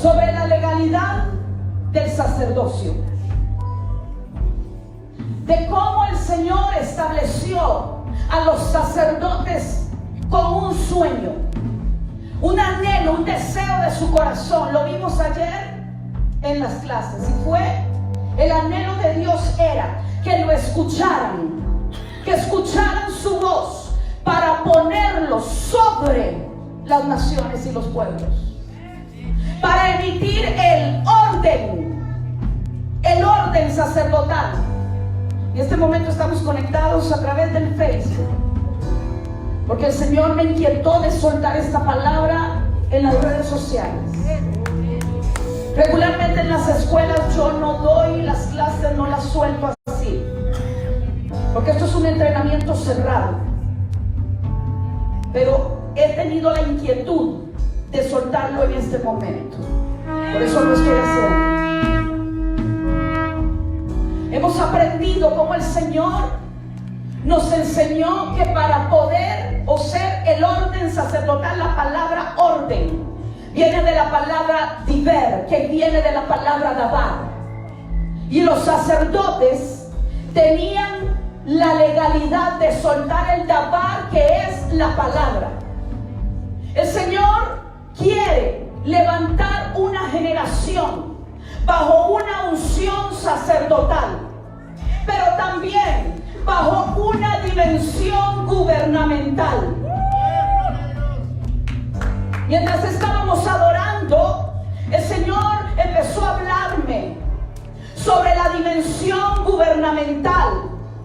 sobre la legalidad del sacerdocio, de cómo el Señor estableció a los sacerdotes con un sueño, un anhelo, un deseo de su corazón. Lo vimos ayer en las clases, y fue el anhelo de Dios era que lo escucharan, que escucharan su voz para ponerlo sobre las naciones y los pueblos, para emitir el orden sacerdotal. En este momento estamos conectados a través del Facebook, porque el Señor me inquietó de soltar esta palabra en las redes sociales. Regularmente en las escuelas yo no doy las clases, no las suelto así, porque esto es un entrenamiento cerrado. Pero he tenido la inquietud de soltarlo en este momento. Por eso lo estoy haciendo. Hemos aprendido cómo el Señor nos enseñó que para poder o ser el orden sacerdotal, la palabra orden viene de la palabra diver, que viene de la palabra dabar. Y los sacerdotes tenían la legalidad de soltar el dabar, que es la palabra. El Señor quiere levantar una generación bajo una unción sacerdotal, pero también bajo una dimensión gubernamental. Mientras estábamos adorando, el Señor empezó a hablarme sobre la dimensión gubernamental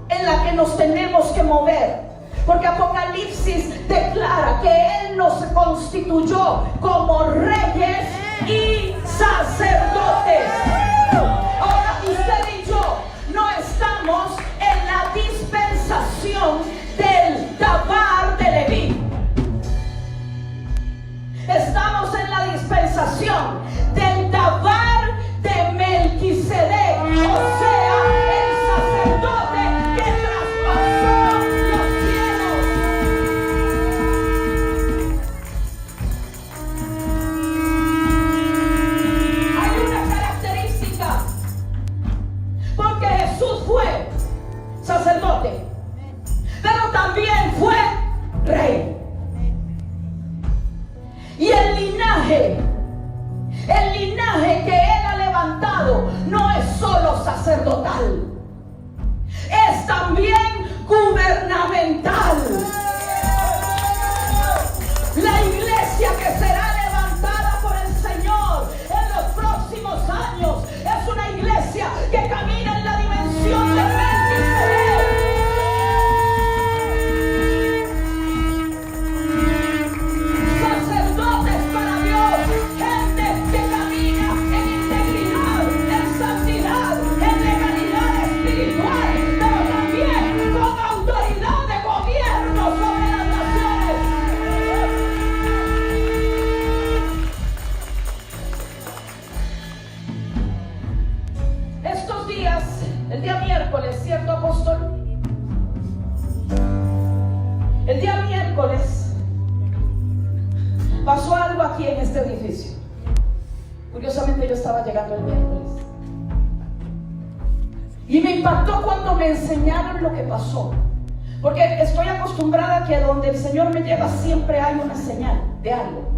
en la que nos tenemos que mover, porque Apocalipsis declara que Él nos constituyó como reyes y sacerdotes. Ahora usted y yo no estamos en la dispensación del dabar de Leví, estamos en la dispensación del dabar de Melquisedec, o sea, el sacerdote que traspasó los cielos. Hay una característica, porque Jesús fue sacerdote, pero también fue rey. Y el linaje que Él ha levantado no es solo sacerdotal, es también gubernamental. La iglesia que será levantada por el Señor en los próximos años es una iglesia que camina en la dimensión de Melquisedec. Sacerdotes para Dios, gente que camina en integridad, en santidad, en legalidad espiritual, pero también con autoridad de gobierno sobre las naciones. Estos días, el día miércoles, ¿cierto, apóstol? El día miércoles pasó algo aquí en este edificio. Curiosamente yo estaba llegando el miércoles y me impactó cuando me enseñaron lo que pasó, porque estoy acostumbrada a que donde el Señor me lleva siempre hay una señal de algo.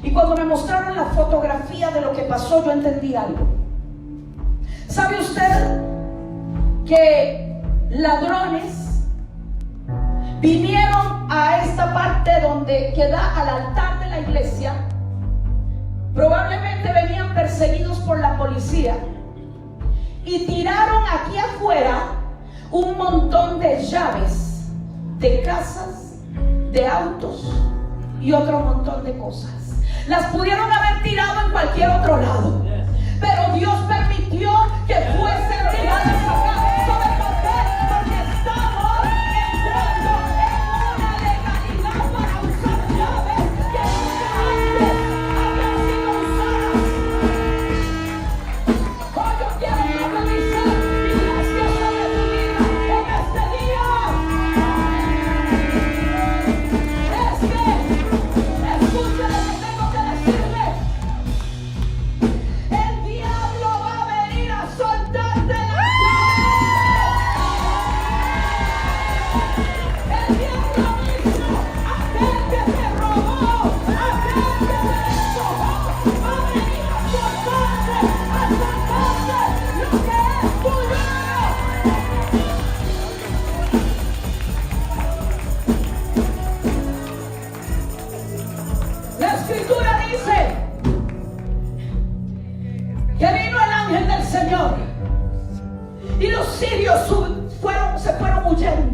Y cuando me mostraron la fotografía de lo que pasó, yo entendí algo. ¿Sabe usted que ladrones vinieron a esta parte donde queda al altar de la iglesia? Probablemente venían perseguidos por la policía y tiraron aquí afuera un montón de llaves de casas, de autos y otro montón de cosas. Las pudieron haber tirado en cualquier otro lado, pero Dios permitió que fuesen tiradas acá. ¿Sabe por qué? Porque estamos entrando en una legalidad para usar llaves que nunca antes habían sido usadas. Hoy yo quiero profetizar iglesia sobre tu vida en este día. Es que escuche lo que tengo que decirle.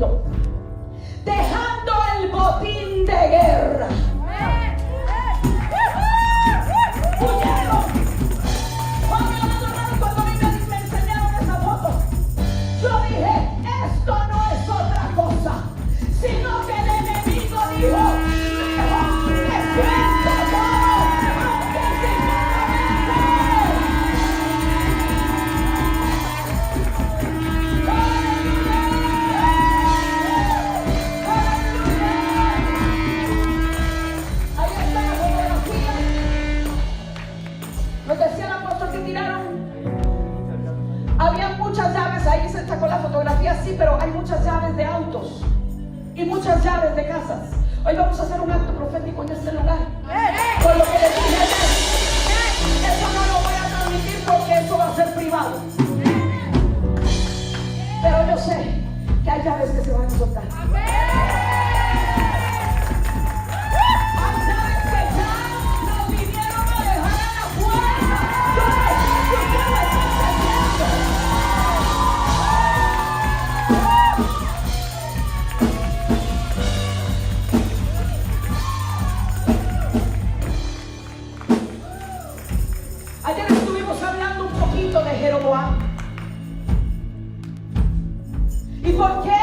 huyendo, dejando el botín de guerra. Huyeron. Cuando a mí me enseñaron esa foto, yo dije, esto no es otra cosa, sino que el enemigo dijo, mejor me siento todo, aunque sin nos decía el apóstol que tiraron. Había muchas llaves, ahí se sacó la fotografía, sí, pero hay muchas llaves de autos y muchas llaves de casas. Hoy vamos a hacer un acto profético en este lugar. Por lo que les dije ayer, eso no lo voy a transmitir porque eso va a ser privado. Pero yo sé que hay llaves que se van a soltar. Ayer estuvimos hablando un poquito de Jeroboam. ¿Y por qué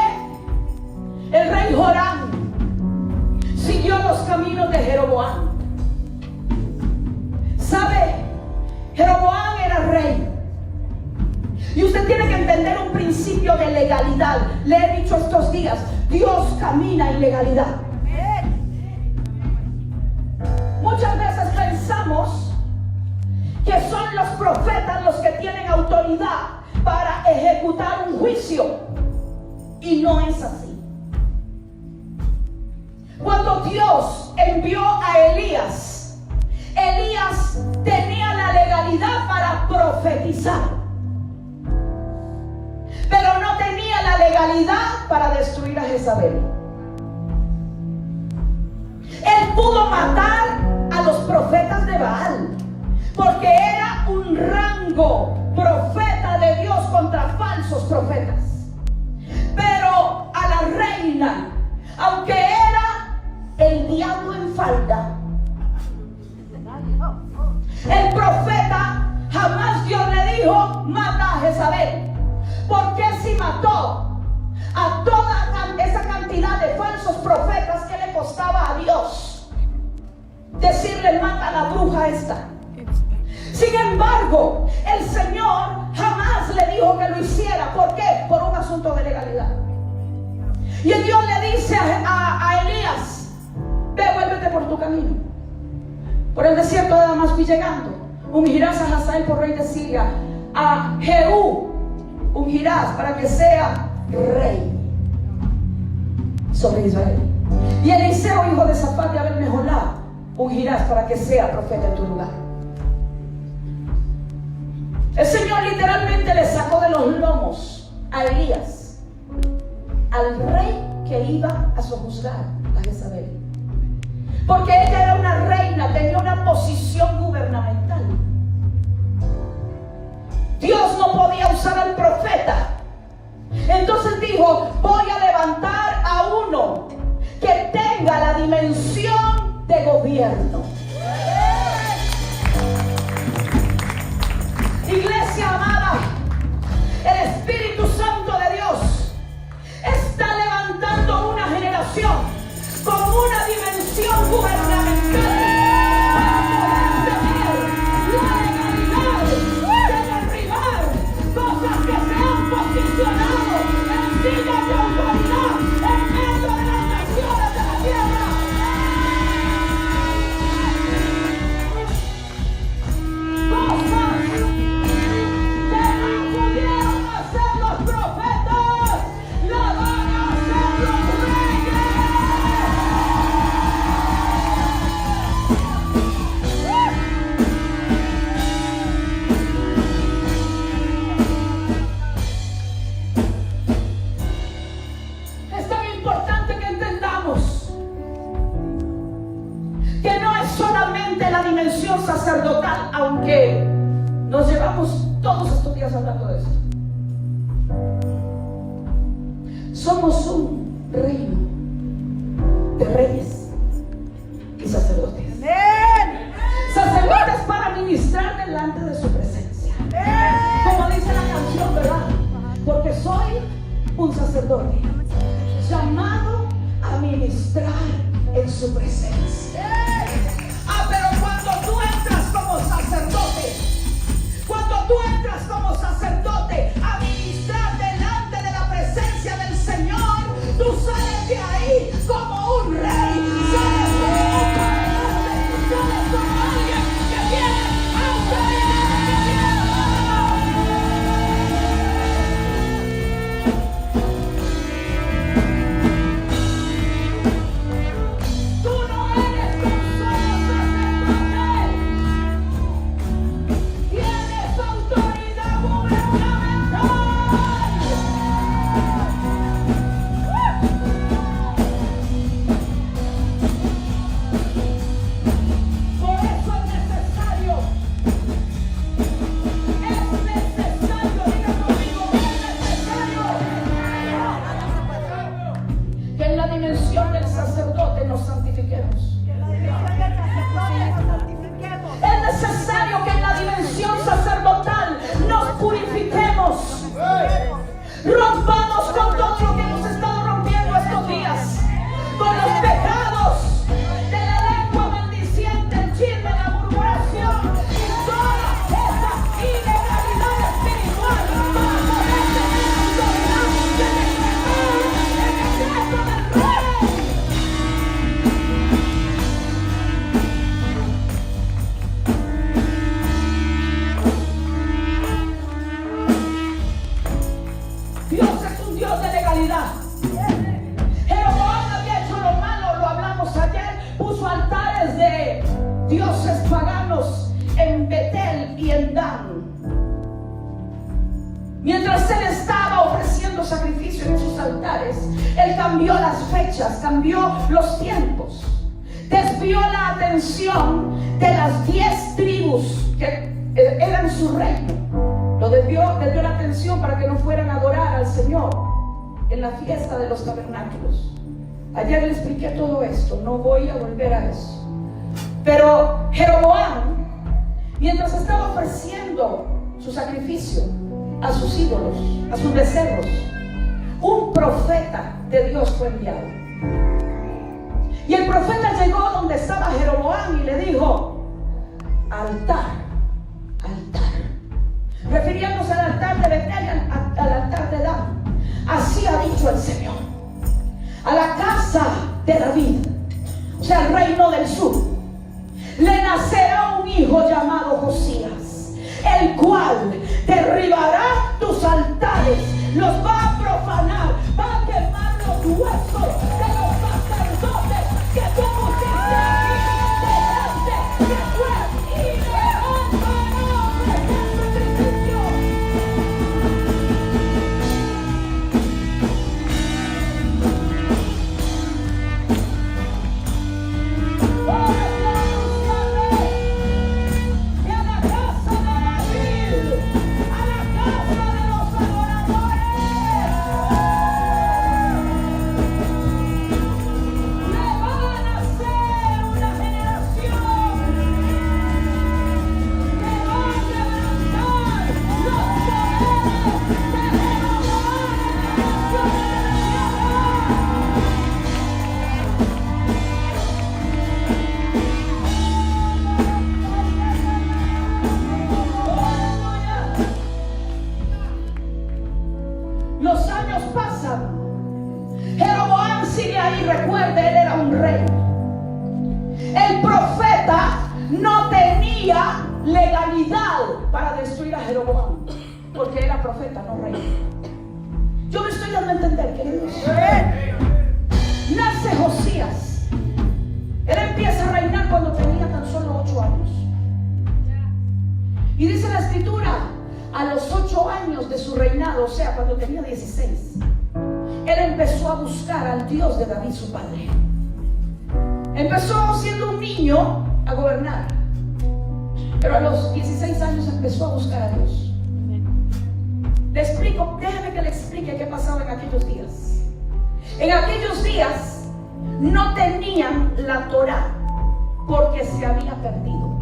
el rey Joram siguió los caminos de Jeroboam? ¿Sabe? Jeroboam era rey. Y usted tiene que entender un principio de legalidad. Le he dicho estos días, Dios camina en legalidad. Muchas veces pensamos que son los profetas los que tienen autoridad para ejecutar un juicio, y no es así. Cuando Dios envió a Elías, Elías tenía la legalidad para profetizar, pero no tenía la legalidad para destruir a Jezabel. Él pudo matar a los profetas de Baal, porque era un rango profeta de Dios contra falsos profetas. Pero a la reina, aunque era el diablo en falda, el profeta jamás Dios le dijo, mata a Jezabel. Porque si mató a toda esa cantidad de falsos profetas, ¿qué le costaba a Dios decirle mata a la bruja esta? Sin embargo, el Señor jamás le dijo que lo hiciera. ¿Por qué? Por un asunto de legalidad. Y el Dios le dice a Elías, ve, vuélvete por tu camino. Por el desierto de Damasco y llegando, ungirás a Hazael por rey de Siria, a Jehú ungirás para que sea rey sobre Israel. Y Eliseo, hijo de Safat de Abel-Meholá, ungirás para que sea profeta en tu lugar. El Señor literalmente le sacó de los lomos a Elías, al rey que iba a sojuzgar a Jezabel, porque ella era una reina, tenía una posición gubernamental. Dios no podía usar al profeta. Entonces dijo, voy a levantar a uno que tenga la dimensión de gobierno. Iglesia amada, el Espíritu Santo de Dios está levantando una generación con una dimensión gubernamental para poder tener la legalidad de derribar cosas que se han posicionado en sillas de autoridad en medio de las naciones de la tierra. Cosas que no pudieron hacer los profetas, la van a hacer los reyes. Es tan importante que entendamos que no es solamente la dimensión sacerdotal, aunque nos llevamos todos estos días hablando de esto. Somos un reino de reyes y sacerdotes. Sacerdotes para ministrar delante de su presencia. Como dice la canción, ¿verdad? Porque soy un sacerdote llamado a ministrar en su presencia. Pero cuando tú entras como sacerdote, a ministrar delante de la presencia del Señor, tú sales de ahí como un rey, sales como un gobernante, sales como alguien que tiene autoridad. Tú no eres tan solo sacerdote, tienes autoridad gubernamental. Por eso es necesario, diga conmigo, que en la dimensión del sacerdote nos santifiquemos. Es necesario que en la dimensión sacerdotal nos purifiquemos. Rompamos con todo lo que hemos estado rompiendo estos días, con los pecados de la lengua maldiciente, el chisme, la murmuración y toda esa ilegalidad espiritual para poder tener autoridad de decretar el decreto del Rey. Dios es un Dios de legalidad. Jeroboam había hecho lo malo, lo hablamos ayer, puso altares de dioses paganos en Betel y en Dan. Mientras él estaba ofreciendo sacrificio en sus altares, él cambió las fechas, cambió los tiempos, desvió la atención de las 10 tribus que eran su reino. Lo desvió la atención para que no fueran a adorar al Señor en la fiesta de los tabernáculos. Ayer le expliqué todo esto, no voy a volver a eso. Pero Jeroboam, mientras estaba ofreciendo su sacrificio a sus ídolos, a sus becerros, un profeta de Dios fue enviado. Y el profeta llegó donde estaba Jeroboam y le dijo: altar, altar. Refiriéndose al altar de Betel, al altar de Dan. Así ha dicho el Señor: a la casa de David, o sea, el reino del sur, le nacerá un hijo llamado Josías, el cual derribará tus altares, los va a profanar, va a quemar los huesos de los sacerdotes que tú pusiste aquí delante de juez y león para ofrecer sacrificio. Los años pasan. Jeroboam sigue ahí. Recuerde, él era un rey. El profeta no tenía legalidad para destruir a Jeroboam, porque era profeta, no rey. Yo me estoy dando a entender, queridos. Nace Josías. Él empieza a reinar cuando tenía tan solo 8 años. Y dice la escritura, a los 8 años de su reinado, o sea, cuando tenía 16, él empezó a buscar al Dios de David, su padre. Empezó siendo un niño a gobernar, pero a los 16 años empezó a buscar a Dios. Le explico, déjeme que le explique qué pasaba en aquellos días. En aquellos días no tenían la Torá porque se había perdido.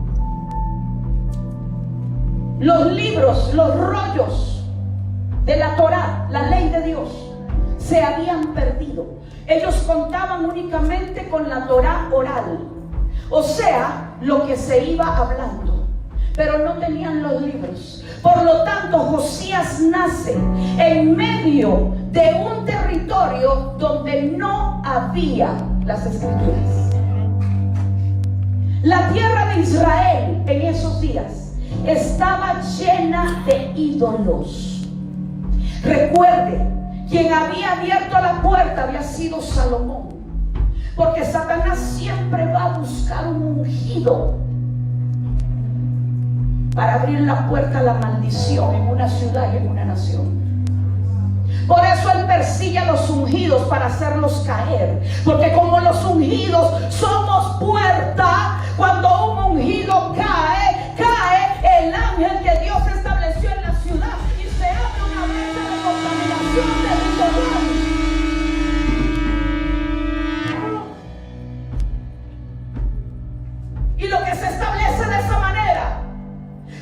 Los libros, los rollos de la Torá, la ley de Dios, se habían perdido. Ellos contaban únicamente con la Torá oral, o sea, lo que se iba hablando, pero no tenían los libros. Por lo tanto, Josías nace en medio de un territorio donde no había las escrituras. La tierra de Israel en esos días estaba llena de ídolos. Recuerde, quien había abierto la puerta había sido Salomón, porque Satanás siempre va a buscar un ungido para abrir la puerta a la maldición en una ciudad y en una nación. Por eso él persigue a los ungidos para hacerlos caer, porque como los ungidos somos puerta, cuando un ungido cae, cae el ángel que Dios estableció en la ciudad y se abre una brecha de contaminación territorial. Y lo que se establece de esa manera,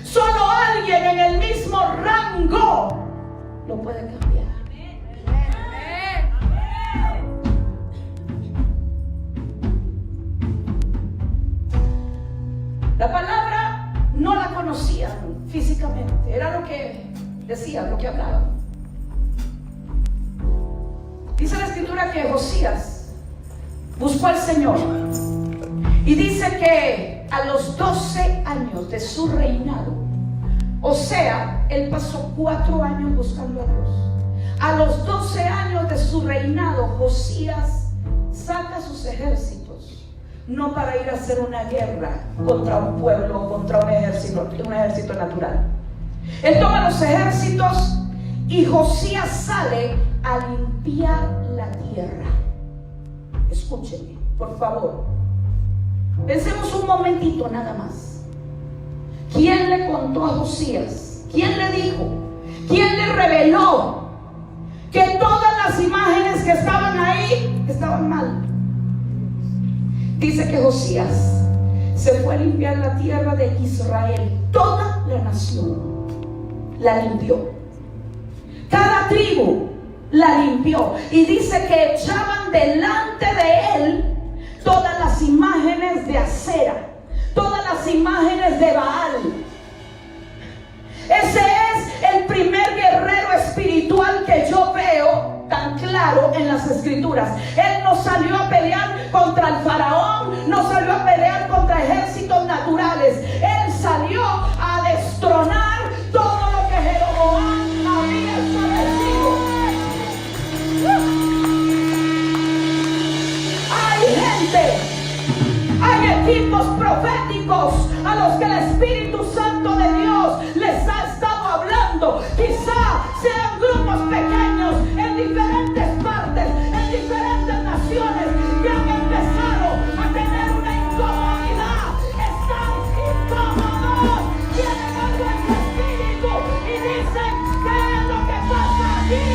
solo alguien en el mismo rango lo puede cambiar. La palabra no la conocían físicamente, era lo que decían, lo que hablaban. Dice la escritura que Josías buscó al Señor y dice que a los 12 años de su reinado, o sea, él pasó 4 años buscando a Dios. A los 12 años de su reinado, Josías saca sus ejércitos, no para ir a hacer una guerra contra un pueblo o contra un ejército natural. Él toma los ejércitos y Josías sale a limpiar la tierra. Escúchenme, por favor. Pensemos un momentito nada más. ¿Quién le contó a Josías? ¿Quién le dijo? ¿Quién le reveló que todas las imágenes que estaban ahí estaban mal? Dice que Josías se fue a limpiar la tierra de Israel. Toda la nación la limpió. Cada tribu la limpió. Y dice que echaban delante de él todas las imágenes de Acera, todas las imágenes de Baal. Ese es el primer guerrero espiritual que yo veo tan claro en las escrituras. Él no salió a pelear contra el faraón, no salió a pelear contra ejércitos naturales. Él salió a destronar todo lo que Jeroboam había establecido. Hay gente, hay equipos proféticos a los que el Espíritu Santo de Dios les ha estado hablando. Quizá sean grupos pequeños en diferentes partes, en diferentes naciones, que han empezado a tener una incomodidad. Están incómodos, tienen algo en su espíritu y dicen: ¿qué es lo que pasa aquí?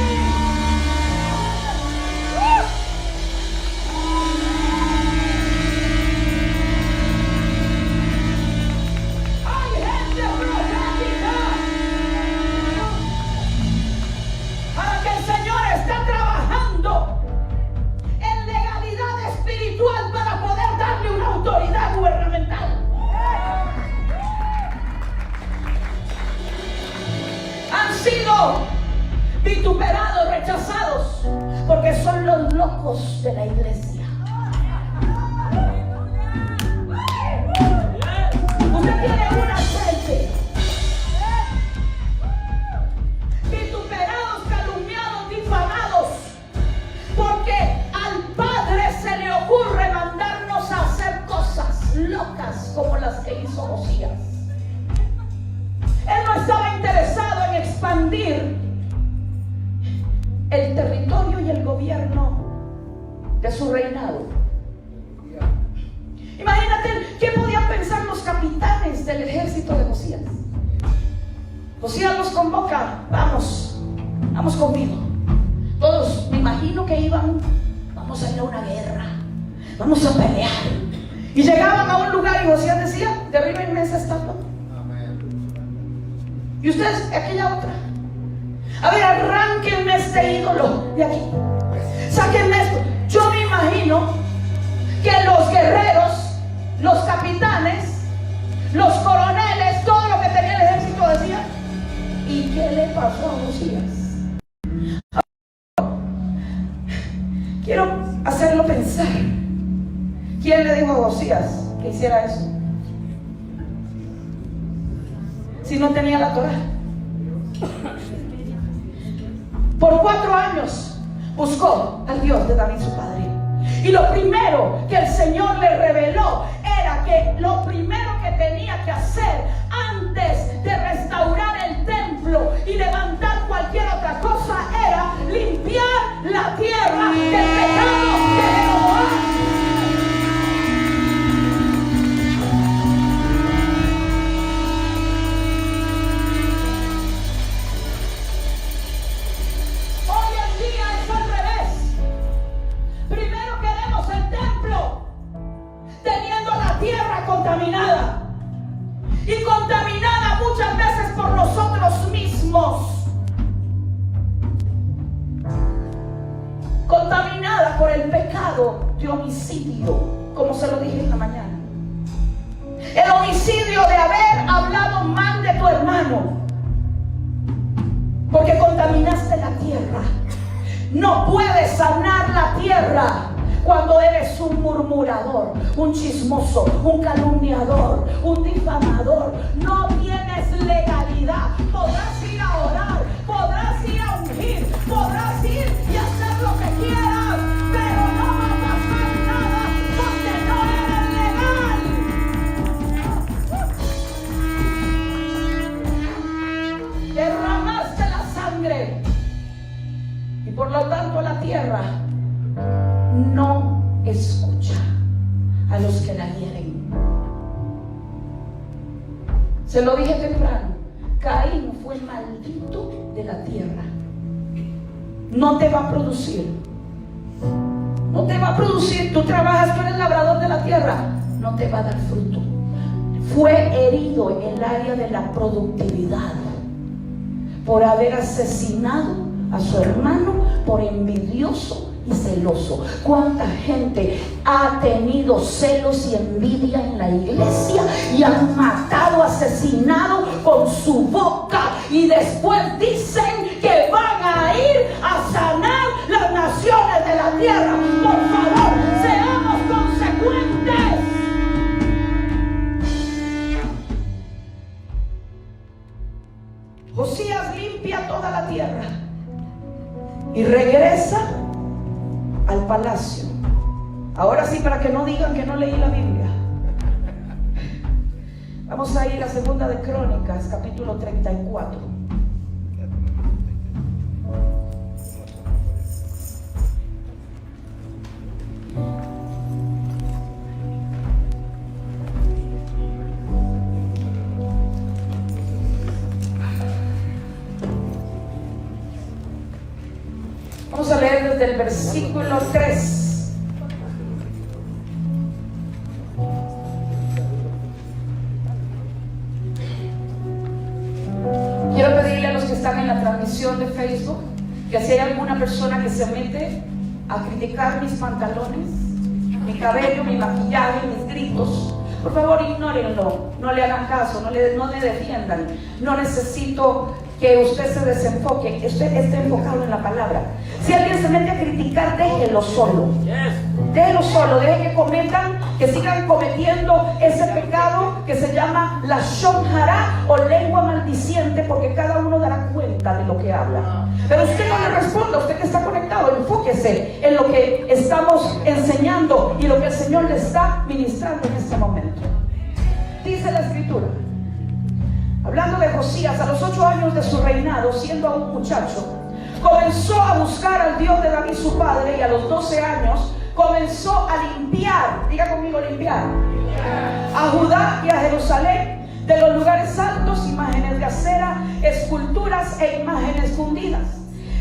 Vituperados, rechazados, porque son los locos de la iglesia. Usted tiene una frente. Vituperados, calumniados, difamados, porque al Padre se le ocurre mandarnos a hacer cosas locas como las que hizo Josías. Él no estaba interesado en expandir el territorio y el gobierno de su reinado. Imagínate qué podían pensar los capitanes del ejército de Josías. Josías los convoca: vamos conmigo. Todos, me imagino que iban vamos a pelear. Y llegaban a un lugar y Josías decía: derríbenme esa estatua. Y ustedes, aquella otra. A ver, arránquenme este ídolo de aquí. Sáquenme esto. Yo me imagino que los guerreros, los capitanes, los coroneles, todo lo que tenía el ejército decían: ¿y qué le pasó a Josías? Quiero hacerlo pensar. ¿Quién le dijo a Josías que hiciera eso? Si no tenía la Torá. Por 4 años buscó al Dios de David su padre. Y lo primero que el Señor le reveló era que lo primero que tenía que hacer antes de restaurar el templo y levantar cualquier otra cosa era limpiar la tierra del pecado de Jeroboam. Hoy en día es al revés. Primero queremos el templo, teniendo la tierra contaminada. Y contaminada muchas veces por nosotros mismos. Contaminada por el pecado de homicidio, como se lo dije en la mañana. El homicidio de haber hablado mal de tu hermano, porque contaminaste la tierra. No puedes sanar la tierra cuando eres un murmurador, un chismoso, un calumniador, un difamador. No tienes legalidad. Podrás ir a orar, podrás ir a ungir, podrás ir y hacer lo que quieras, pero no va a pasar nada porque no eres legal. Derramaste la sangre y por lo tanto la tierra no escucha a los que la hieren. Se lo dije temprano: Caín fue el maldito de la tierra. No te va a producir. No te va a producir. Tú trabajas, tú eres labrador de la tierra. No te va a dar fruto. Fue herido en el área de la productividad por haber asesinado a su hermano, por envidioso y celoso. ¿Cuánta gente ha tenido celos y envidia en la iglesia y han matado, asesinado con su boca, y después dicen que van a ir a sanar las naciones de la tierra? Por favor, seamos consecuentes. Josías limpia toda la tierra y regresa al palacio. Ahora sí, para que no digan que no leí la Biblia, vamos a ir a Segunda de Crónicas, capítulo 34. Vamos a leer desde el versículo 3. Quiero pedirle a los que están en la transmisión de Facebook que si hay alguna persona que se mete a criticar mis pantalones, mi cabello, mi maquillaje, mis gritos, por favor ignórenlo, no le hagan caso, no le defiendan. No necesito que usted se desenfoque, usted esté enfocado en la palabra. Si alguien se mete a criticar, déjelo solo. Déjelo solo, deje que cometan, que sigan cometiendo ese pecado que se llama la Lashon Hara o lengua maldiciente, porque cada uno dará cuenta de lo que habla. Pero usted no le responda, usted que está conectado, enfóquese en lo que estamos enseñando y lo que el Señor le está ministrando en este momento. Dice la Escritura, hablando de Josías: a los 8 años de su reinado, siendo aún un muchacho, comenzó a buscar al Dios de David su padre, y a los 12 años comenzó a limpiar, diga conmigo limpiar, a Judá y a Jerusalén de los lugares altos, imágenes de acera, esculturas e imágenes fundidas.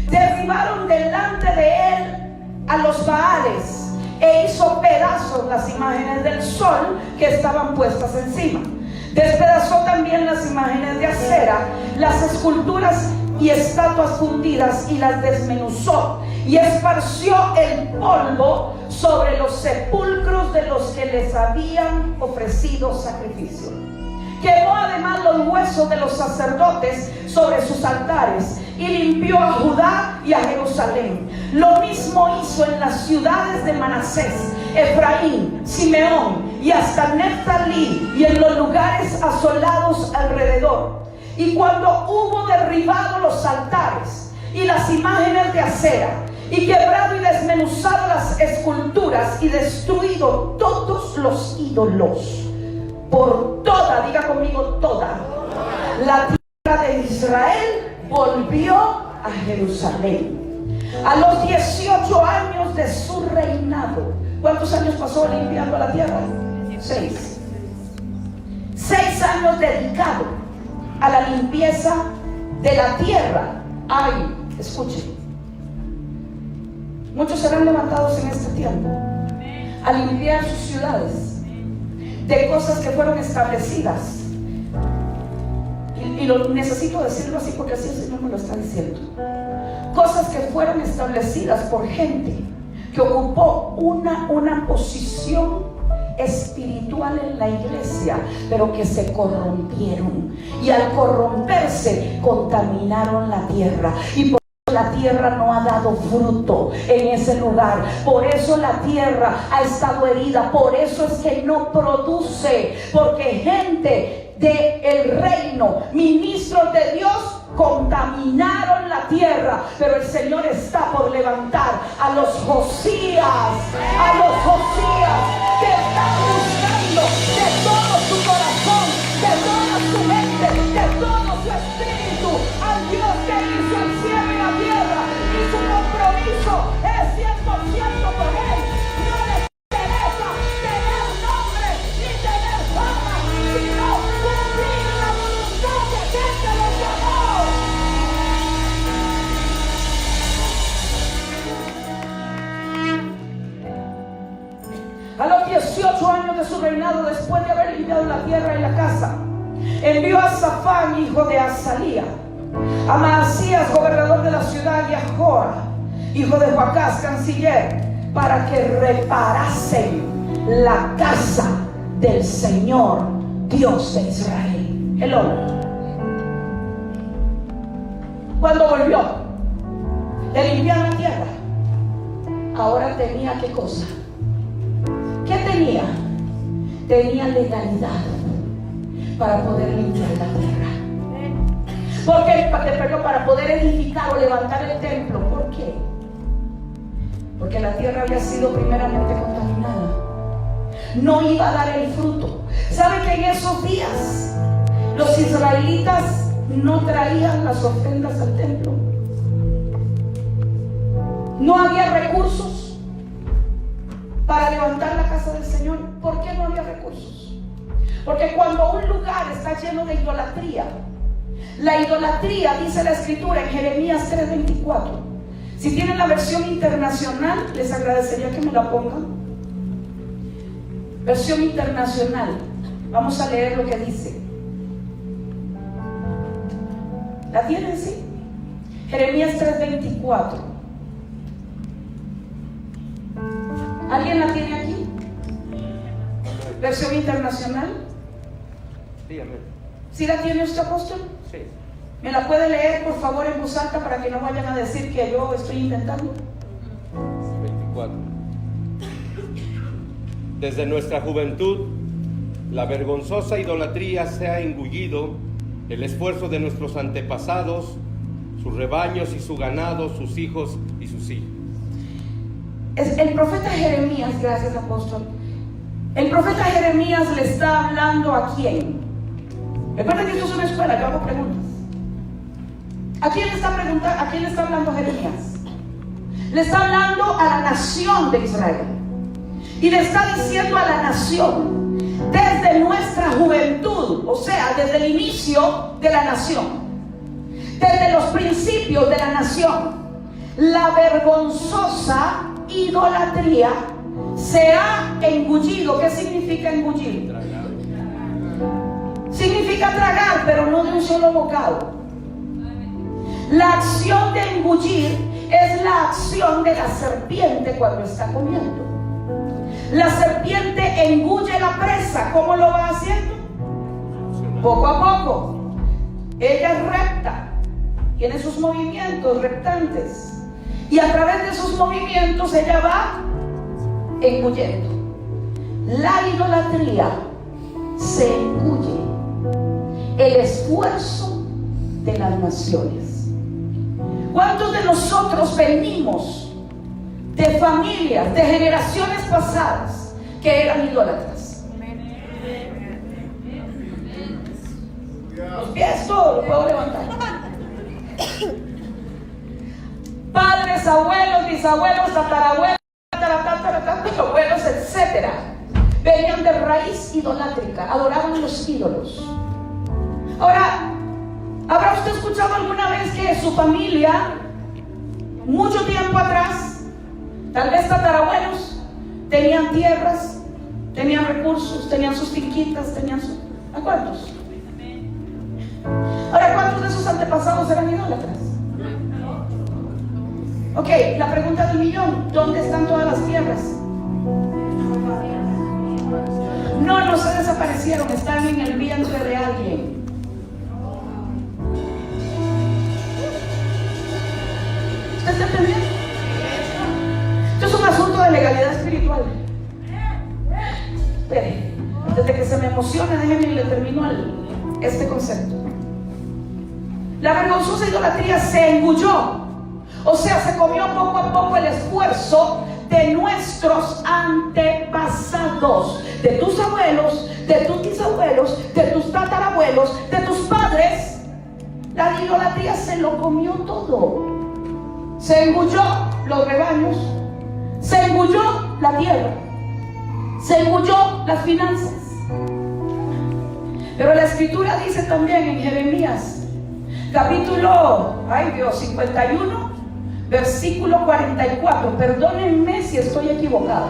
Derribaron delante de él a los Baales e hizo pedazos las imágenes del sol que estaban puestas encima. Despedazó también las imágenes de acera, las esculturas y estatuas fundidas, y las desmenuzó, y esparció el polvo sobre los sepulcros de los que les habían ofrecido sacrificio. Quemó además los huesos de los sacerdotes sobre sus altares, y limpió a Judá y a Jerusalén. Lo mismo hizo en las ciudades de Manasés, Efraín, Simeón y hasta Neftalí, y en los lugares asolados alrededor. Y cuando hubo derribado los altares y las imágenes de acera, y quebrado y desmenuzado las esculturas, y destruido todos los ídolos, por toda, diga conmigo, toda la tierra de Israel volvió a Jerusalén. A los 18 años de su reinado. ¿Cuántos años pasó limpiando la tierra? 6. 6 años dedicado a la limpieza de la tierra. Ay, escuchen, muchos serán levantados en este tiempo a limpiar sus ciudades de cosas que fueron establecidas. Y lo necesito decirlo así porque así el Señor me lo está diciendo. Cosas que fueron establecidas por gente que ocupó una posición espiritual en la iglesia, pero que se corrompieron, y al corromperse contaminaron la tierra, y por eso la tierra no ha dado fruto en ese lugar. Por eso la tierra ha estado herida, por eso es que no produce, porque gente del reino, ministros de Dios, contaminaron la tierra. Pero el Señor está por levantar a los Josías, que están buscando de todo su corazón, de toda su mente, de todo su espíritu al Dios que hizo el cielo y la tierra, y su compromiso es 100% con Él. No les interesa tener nombre ni tener fama, sino cumplir la voluntad de aquel que los llamó. A los 18 años de su reinado, después de haber limpiado la tierra y la casa, envió a Safán, hijo de Azalía, a Maasías, gobernador de la ciudad, y a Joa, hijo de Joacás, canciller, para que reparasen la casa del Señor, Dios de Israel. El hombre, cuando volvió de limpiar la tierra, ahora tenía ¿qué cosa? ¿Qué tenía? Tenía legalidad para poder limpiar la tierra. ¿Por qué? Para poder edificar o levantar el templo. ¿Por qué? Porque la tierra había sido primeramente contaminada. No iba a dar el fruto. ¿Sabe que en esos días los israelitas no traían las ofrendas al templo? No había recursos para levantar la casa del Señor. ¿Por qué no había recursos? Porque cuando un lugar está lleno de idolatría, la idolatría, dice la escritura en Jeremías 3:24. Si tienen la versión internacional, les agradecería que me la pongan. Versión internacional. Vamos a leer lo que dice. ¿La tienen? Sí. Jeremías 3:24. ¿Alguien la tiene aquí? ¿Versión internacional? Sí, amén. ¿Sí la tiene usted, apóstol? Sí. ¿Me la puede leer, por favor, en voz alta para que no vayan a decir que yo estoy inventando? 24. Desde nuestra juventud, la vergonzosa idolatría se ha engullido el esfuerzo de nuestros antepasados, sus rebaños y su ganado, sus hijos y sus hijas. El profeta Jeremías, gracias, apóstol. El profeta Jeremías le está hablando ¿a quién? Recuerden que esto es una escuela, yo hago preguntas. ¿A quién le está hablando Jeremías? Le está hablando a la nación de Israel. Y le está diciendo a la nación, desde nuestra juventud, o sea, desde el inicio de la nación, desde los principios de la nación, la vergonzosa idolatría se ha engullido. ¿Qué significa engullir? Significa tragar, pero no de un solo bocado. La acción de engullir es la acción de la serpiente cuando está comiendo. La serpiente engulle la presa. ¿Cómo lo va haciendo? Poco a poco. Ella es recta, tiene sus movimientos reptantes, y a través de esos movimientos ella va engullendo. La idolatría se engulle el esfuerzo de las naciones. ¿Cuántos de nosotros venimos de familias, de generaciones pasadas que eran idólatras? Los pies todos los puedo levantar. Padres, abuelos, bisabuelos, tatarabuelos, tatarabuelos, etcétera, venían de raíz idolátrica, adoraban los ídolos. Ahora, ¿habrá usted escuchado alguna vez que su familia, mucho tiempo atrás, tal vez tatarabuelos, tenían tierras, tenían recursos, tenían sus finquitas, tenían sus... ¿A cuántos? Ahora, ¿cuántos de sus antepasados eran idólatras? Ok, la pregunta del millón: ¿dónde están todas las tierras? No se desaparecieron, están en el vientre de alguien. ¿Usted está entendiendo? Esto es un asunto de legalidad espiritual. Espere, antes de que se me emocione, déjenme y le termino este concepto. La vergonzosa idolatría se engulló, o sea, se comió poco a poco el esfuerzo de nuestros antepasados, de tus abuelos, de tus bisabuelos, de tus tatarabuelos, de tus padres. La idolatría se lo comió todo. Se engulló los rebaños, se engulló la tierra, se engulló las finanzas. Pero la escritura dice también en Jeremías capítulo 51, versículo 44. Perdónenme si estoy equivocada,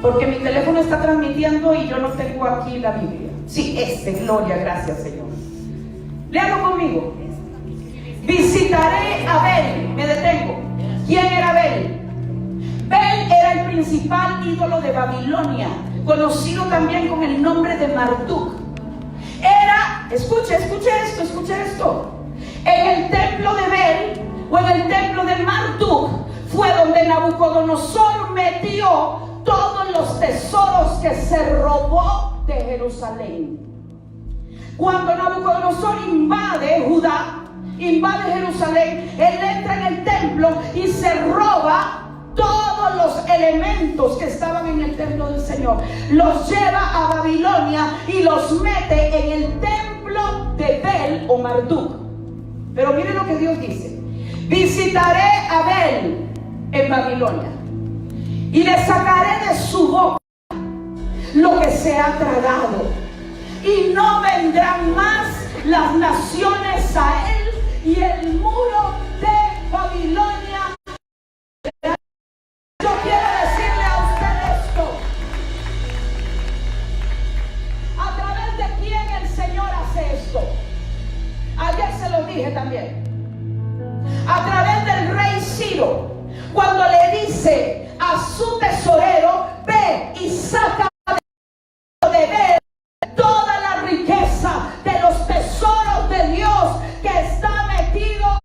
porque mi teléfono está transmitiendo y yo no tengo aquí la Biblia. Sí, gloria, gracias Señor. Léalo conmigo. Visitaré a Bel. Me detengo. ¿Quién era Bel? Bel era el principal ídolo de Babilonia, conocido también con el nombre de Marduk. Era, escuche esto. En el templo de Bel, o en el templo de Marduk, fue donde Nabucodonosor metió todos los tesoros que se robó de Jerusalén. Cuando Nabucodonosor invade Judá, invade Jerusalén, él entra en el templo y se roba todos los elementos que estaban en el templo del Señor, los lleva a Babilonia y los mete en el templo de Bel o Marduk. Pero mire lo que Dios dice: visitaré a Bel en Babilonia y le sacaré de su boca lo que se ha tragado, y no vendrán más las naciones a él, y el muro de Babilonia. Yo quiero decirle a usted esto: ¿a través de quién el Señor hace esto? Ayer se lo dije también. A través del rey Ciro, cuando le dice a su tesorero: ve y saca de Bel toda la riqueza de los tesoros de Dios que está metido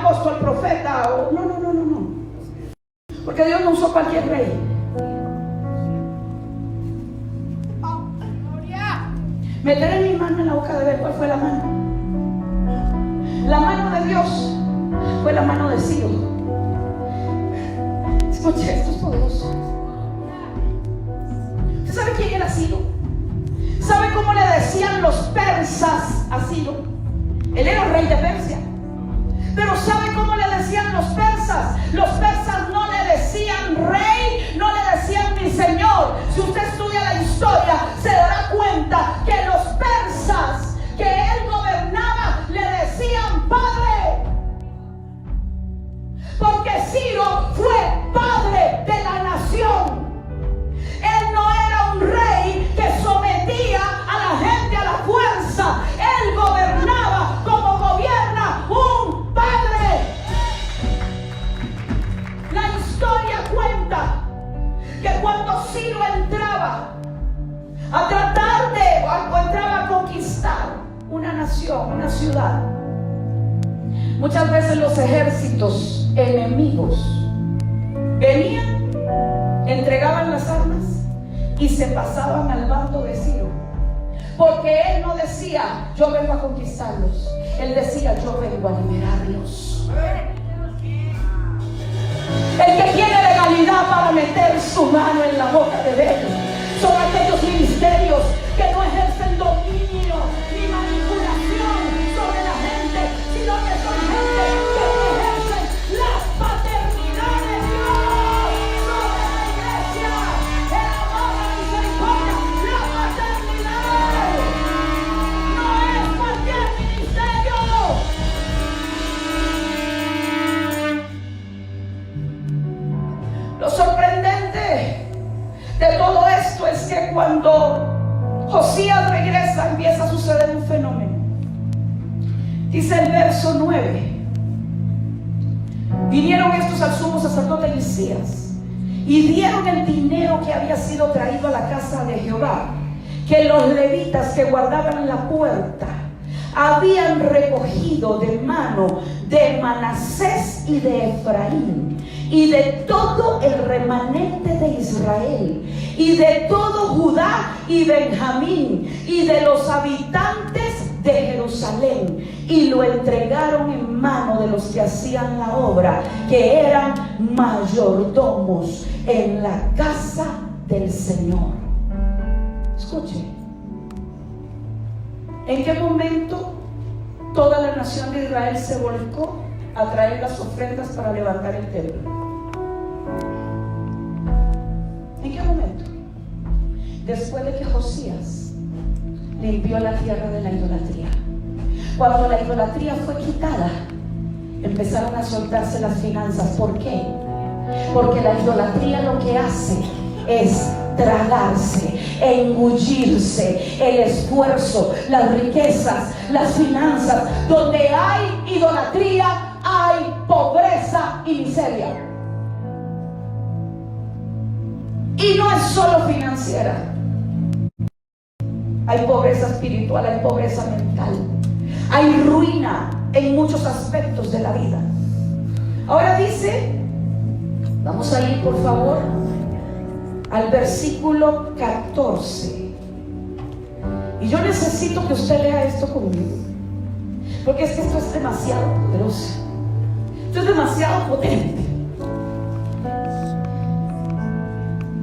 apóstol, profeta, o no. Porque Dios no usó cualquier rey. Meteré mi mano en la boca de ver cuál fue la mano. La mano de Dios fue la mano de Ciro. Escuche, esto es poderoso. ¿Usted sabe quién era Ciro? ¿Sabe cómo le decían los persas a Ciro? Él era el rey de Persia. Pero ¿sabe cómo le decían los persas? Los persas no le decían rey, no le decían mi señor. Si usted estudia la historia, se dará cuenta que los persas que él gobernaba le decían padre. Porque Ciro fue padre de la nación. Él no era un rey que sometía a la gente a la fuerza. Él gobernaba como gobierna un padre. La historia cuenta que cuando Ciro entraba a tratar de, o entraba a conquistar una nación, una ciudad, muchas veces los ejércitos enemigos venían, entregaban las armas y se pasaban al bando de Ciro. Porque él no decía, yo vengo a conquistarlos. Él decía, yo vengo a liberarlos. El que tiene legalidad para meter su mano en la boca de ellos son aquellos ministerios que no ejercen dominio ni manipulación sobre la gente, sino que son gente que ejercen la paternidad de Dios sobre la iglesia, el amor, la misericordia, la paternidad. No es cualquier ministerio. Lo sorprendente de todo esto es que cuando Josías regresa, empieza a suceder un fenómeno. Dice el verso 9: vinieron estos al sumo sacerdote Hilcías y dieron el dinero que había sido traído a la casa de Jehová, que los levitas que guardaban la puerta habían recogido de mano de Manasés y de Efraín, y de todo el remanente de Israel, y de todo Judá y Benjamín, y de los habitantes de Jerusalén, y lo entregaron en mano de los que hacían la obra, que eran mayordomos en la casa del Señor. Escuche, ¿en qué momento toda la nación de Israel se volcó a traer las ofrendas para levantar el templo? ¿En qué momento? Después de que Josías limpió la tierra de la idolatría. Cuando la idolatría fue quitada, empezaron a soltarse las finanzas. ¿Por qué? Porque la idolatría lo que hace es tragarse, engullirse el esfuerzo, las riquezas, las finanzas. Donde hay idolatría, hay pobreza y miseria. Y no es solo financiera. Hay pobreza espiritual, hay pobreza mental, hay ruina en muchos aspectos de la vida. Ahora dice, vamos a ir por favor al versículo 14. Y yo necesito que usted lea esto conmigo, porque es que esto es demasiado poderoso. Esto es demasiado potente.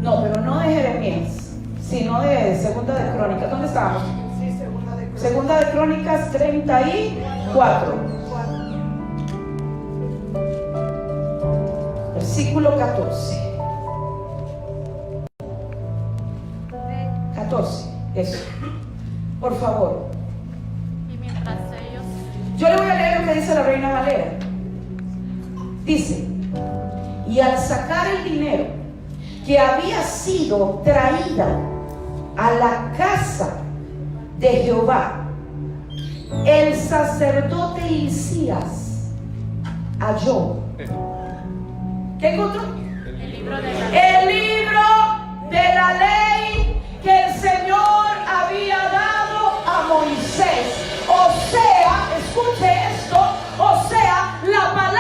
No, pero no de Jeremías, sino de Segunda de Crónicas. ¿Dónde estábamos? Sí, Segunda de Crónicas. Segunda de Crónicas 34. Versículo 14. 14, eso. Por favor. Y mientras ellos... Yo le voy a leer lo que dice la Reina Valera. Dice: y al sacar el dinero que había sido traída a la casa de Jehová, el sacerdote Hilcías halló. ¿Qué encontró? El libro de la... El libro de la ley que el Señor había dado a Moisés. O sea, escuche esto, o sea, la palabra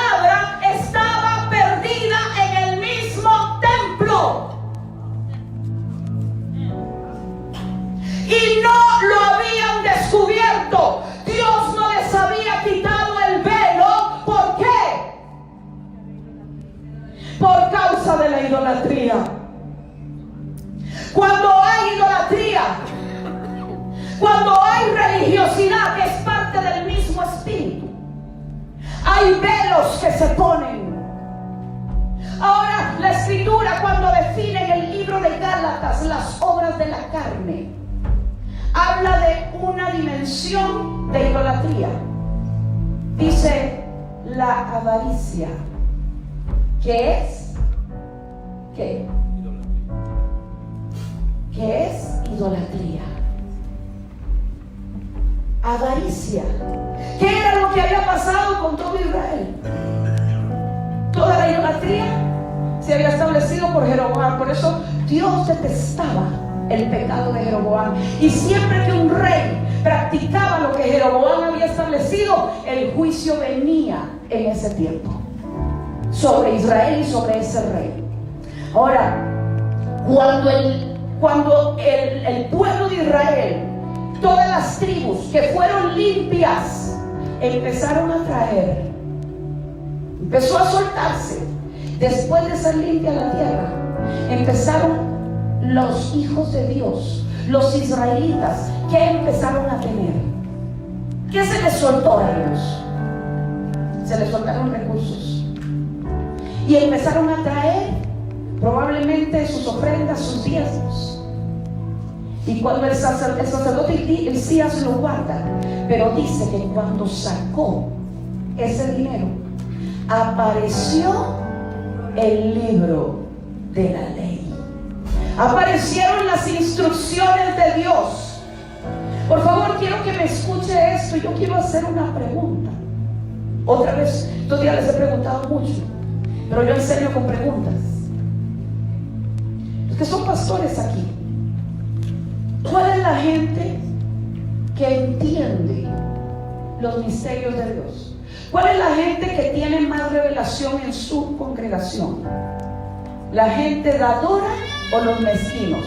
idolatría. Cuando hay idolatría, cuando hay religiosidad que es parte del mismo espíritu, hay velos que se ponen. Ahora, la escritura, cuando define en el libro de Gálatas las obras de la carne, habla de una dimensión de idolatría. Dice la avaricia, que es ¿qué? ¿Qué es idolatría? Avaricia. ¿Qué era lo que había pasado con todo Israel? Toda la idolatría se había establecido por Jeroboam. Por eso Dios detestaba el pecado de Jeroboam. Y siempre que un rey practicaba lo que Jeroboam había establecido, el juicio venía en ese tiempo sobre Israel y sobre ese rey. Ahora, cuando el pueblo de Israel, todas las tribus que fueron limpias, empezaron a traer, empezó a soltarse, después de ser limpia la tierra, empezaron los hijos de Dios, los israelitas, ¿qué empezaron a tener? ¿Qué se les soltó a ellos? Se les soltaron recursos y empezaron a traer probablemente sus ofrendas, sus diezmos. Y cuando el sacerdote Hilcías lo guarda, pero dice que cuando sacó ese dinero, apareció el libro de la ley, aparecieron las instrucciones de Dios. Por favor, quiero que me escuche esto. Yo quiero hacer una pregunta. Otra vez, estos días les he preguntado mucho, pero yo enseño con preguntas. Los que son pastores aquí, ¿cuál es la gente que entiende los misterios de Dios? ¿Cuál es la gente que tiene más revelación en su congregación? ¿La gente dadora o los mezquinos?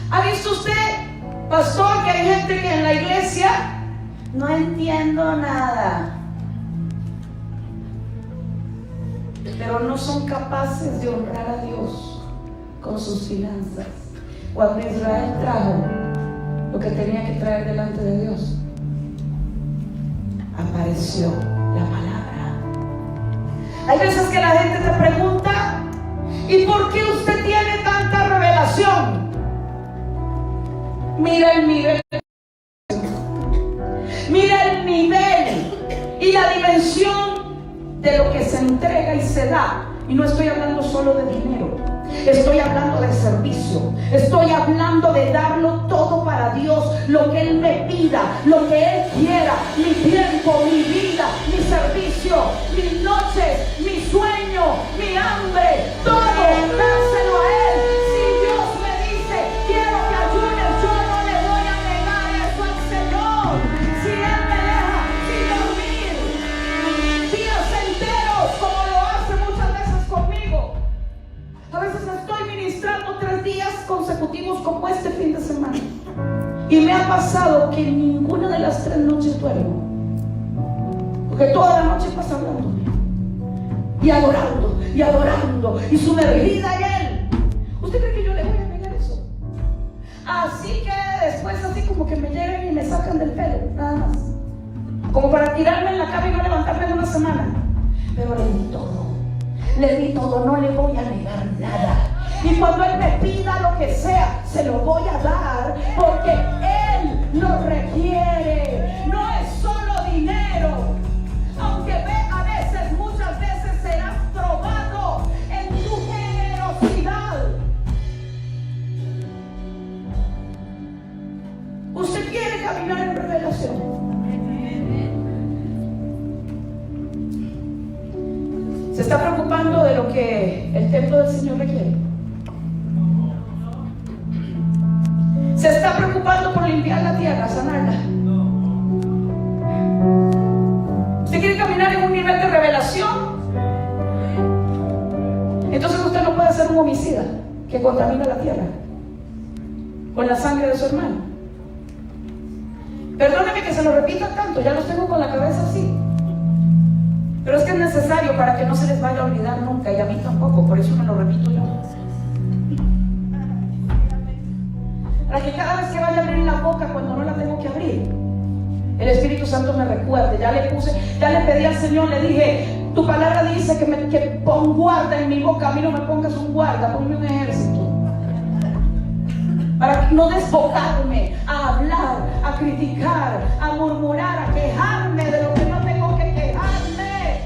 ¿Ha visto usted, pastor, que hay gente que en la iglesia no entiendo nada, pero no son capaces de honrar a Dios con sus finanzas? Cuando Israel trajo lo que tenía que traer delante de Dios, apareció la palabra. Hay veces que la gente te pregunta: ¿y por qué usted tiene tanta revelación? Mira el nivel, mira el nivel y la dimensión de lo que se entrega y se da. Y no estoy hablando solo de dinero, estoy hablando de servicio, estoy hablando de darlo todo para Dios, lo que Él me pida, lo que Él quiera, mi tiempo, mi vida, mi servicio, mis noches, mi sueño, mi hambre, todo, dárselo a Él. Si Dios me dice: quiero que ayunes, yo no le voy a negar eso al Señor. Si Él me deja sin dormir días enteros, como lo hace muchas veces conmigo. A veces estoy ministrando 3 días consecutivos como este fin de semana, y me ha pasado que ninguna de las 3 noches duermo, porque toda la noche pasa hablándome y adorando y sumergida en Él. ¿Usted cree que yo le voy a negar eso? Así que después, así como que me llegan y me sacan del pelo, nada más, como para tirarme en la cama y no levantarme en una semana. Pero le di todo, no le voy a negar nada. Y cuando Él me pida lo que sea, se lo voy a dar, porque Él lo requiere. No es solo dinero, aunque a veces, muchas veces serás probado en tu generosidad. ¿Usted quiere caminar en revelación? ¿Se está preocupando de lo que el templo del Señor requiere? ¿Se está preocupando por limpiar la tierra, sanarla? ¿Usted quiere caminar en un nivel de revelación? Entonces usted no puede ser un homicida que contamina la tierra con la sangre de su hermano. Perdóneme que se lo repita tanto, ya los tengo con la cabeza así. Pero es que es necesario para que no se les vaya a olvidar nunca, y a mí tampoco, por eso me lo repito yo. Para que cada vez que vaya a abrir la boca cuando no la tengo que abrir, el Espíritu Santo me recuerde. Ya le pedí al Señor, le dije, tu palabra dice que pon guarda en mi boca. A mí no me pongas un guarda, ponme un ejército. Para no desbocarme a hablar, a criticar, a murmurar, a quejarme de lo que no tengo que quejarme.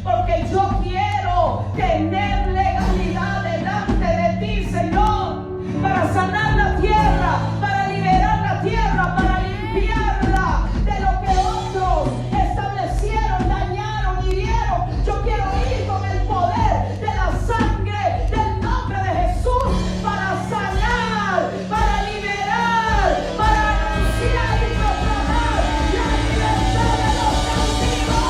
Porque yo quiero tener legalidad delante de ti, Señor, para sanar la tierra, para liberar la tierra, para limpiarla de lo que otros establecieron, dañaron, hirieron. Yo quiero ir con el poder de la sangre del nombre de Jesús para sanar, para liberar, para anunciar y proclamar la libertad de los cautivos.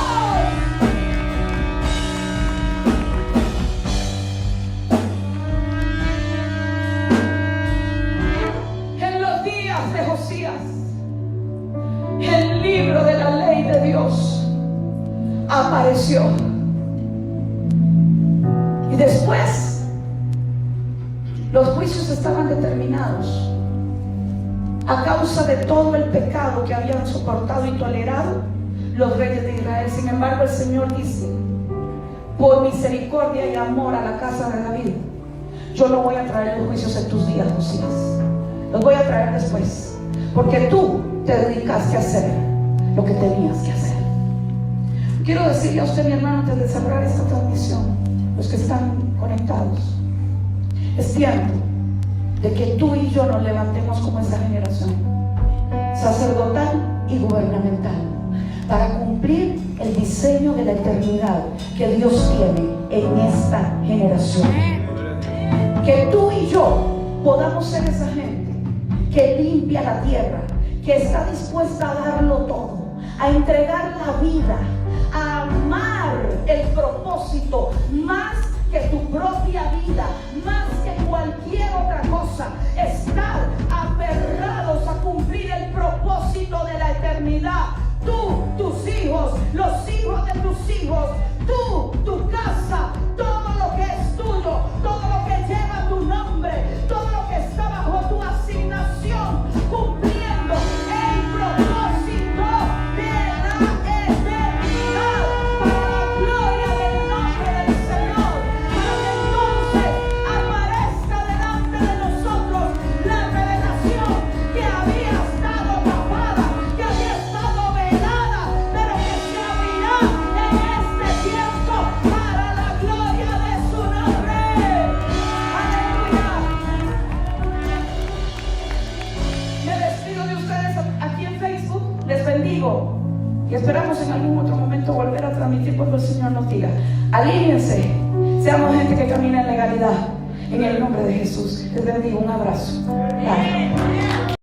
En los días de Josías, el libro de la ley de Dios apareció. Y después, los juicios estaban determinados a causa de todo el pecado que habían soportado y tolerado los reyes de Israel. Sin embargo, el Señor dice, por misericordia y amor a la casa de David, yo no voy a traer los juicios en tus días, Josías. Los voy a traer después, porque tú te dedicaste a hacer lo que tenías que hacer. Quiero decirle a usted, mi hermano, antes de cerrar esta transmisión, los que están conectados, es tiempo de que tú y yo nos levantemos como esta generación sacerdotal y gubernamental para cumplir el diseño de la eternidad que Dios tiene en esta generación. Que tú y yo podamos ser esa gente que limpia la tierra, que está dispuesta a darlo todo, a entregar la vida, a amar el propósito más que tu propia vida, más que cualquier otra cosa. Estar aferrados a cumplir el propósito de la eternidad. Tú, tus hijos, los hijos de tus hijos, tú, tu casa, todo lo que es tuyo, todo lo que lleva tu nombre, todo lo que está bajo tu asignación, cumpliendo el propósito de la eternidad, para la gloria del nombre del Señor, para que entonces aparezca delante de nosotros la revelación que había estado tapada, que había estado velada, pero que se abrirá en este tiempo para la gloria de su nombre. Aleluya. Me despido de ustedes aquí en Facebook, les bendigo y esperamos en algún otro momento volver a transmitir cuando el Señor nos diga. Alíñense, seamos gente que camina en legalidad, en el nombre de Jesús. Les bendigo, un abrazo. Bye.